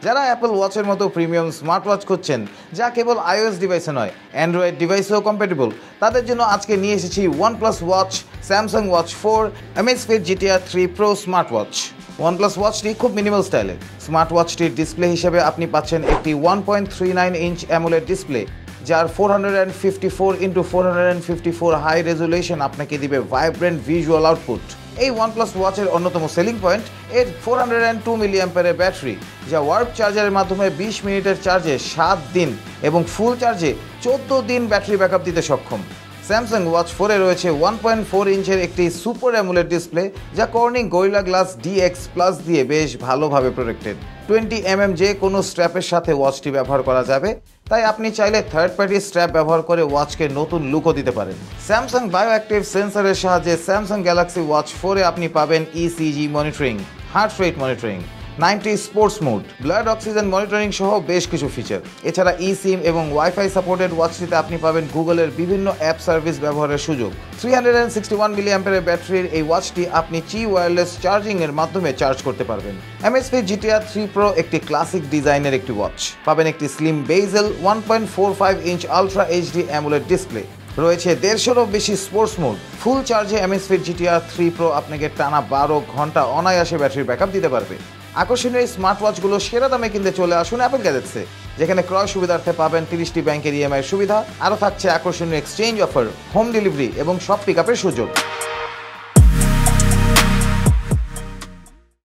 যারা অ্যাপল ওয়াচের মতো premium smart watch খুঁজছেন যা কেবল iOS ডিভাইসে নয় অ্যান্ড্রয়েড ডিভাইসেও কম্প্যাটেবল, তাদের জন্য আজকে নিয়ে এসেছি OnePlus watch, Samsung watch 4, Amazfit GTR 3 Pro smart watch. OnePlus ওয়াচটি খুব মিনিমাল স্টাইলের। স্মার্ট ওয়াচটির ডিসপ্লে হিসেবে আপনি পাচ্ছেন একটি 1.39 ইঞ্চ অ্যামোলেড ডিসপ্লে, যার 454x454 হাই রেজুলেশন আপনাকে দিবে ভাইব্রেন্ট ভিজুয়াল আউটপুট। এই OnePlus ওয়াচের অন্যতম সেলিং পয়েন্ট এর 402 মিলিঅ্যাম্পিয়ারের ব্যাটারি, যা ওয়ার্প চার্জারের মাধ্যমে 20 মিনিটের চার্জে 7 দিন এবং ফুল চার্জে 14 দিন ব্যাটারি ব্যাকআপ দিতে সক্ষম। স্যামসাং ওয়াচ 4-এ রয়েছে 1.4 ইঞ্চের একটি সুপার অ্যামোলেড ডিসপ্লে, যা Corning gorilla glass DX plus দিয়ে বেশ ভালোভাবে প্রোটেক্টেড। 20mm যে কোনো স্ট্র্যাপের সাথে ওয়াচটি ব্যবহার করা যাবে, তাই আপনি চাইলে থার্ড পার্টি স্ট্র্যাপ ব্যবহার করে ওয়াচকে নতুন লুকও দিতে পারেন। স্যামসাং বায়োঅ্যাক্টিভ সেন্সরের সাহায্যে স্যামসাং গ্যালাক্সি ওয়াচ 4-এ আপনি পাবেন ECG monitoring, heart rate monitoring, 90 sports mode, blood oxygen monitoring সহ বেশ কিছু ফিচার। এছাড়া eSIM এবং ওয়াইফাই সাপোর্টেড ওয়াচটিতে আপনি পাবেন গুগলের বিভিন্ন অ্যাপ সার্ভিস ব্যবহারের সুযোগ। 361 মিলিঅ্যাম্পিয়ারের ব্যাটারির এই ওয়াচটি আপনি ওয়্যারলেস চার্জিং এর মাধ্যমে চার্জ করতে পারবেন। Amazfit GTR 3 Pro একটি ক্লাসিক ডিজাইনের একটি ওয়াচ, পাবেন একটি স্লিম বেজেল 1.45 inch ultra HD AMOLED display, রয়েছে 150-এরও বেশি স্পোর্টস মোড। ফুল চার্জে Amazfit GTR 3 Pro আপনাকে টানা 12 ঘন্টা অনায়াসে ব্যাটারি ব্যাকআপ দিতে পারবে। আকর্ষণীয় এই স্মার্ট ওয়াচগুলো সেরা দামে কিনতে চলে আসুন অ্যাপল গ্যাজেটসে, যেখানে ক্রয় সুবিধার্থে পাবেন 30টি ব্যাংকের EMI সুবিধা, আরও থাকছে আকর্ষণীয় এক্সচেঞ্জ অফার, হোম ডেলিভারি এবং সব পিক আপের সুযোগ।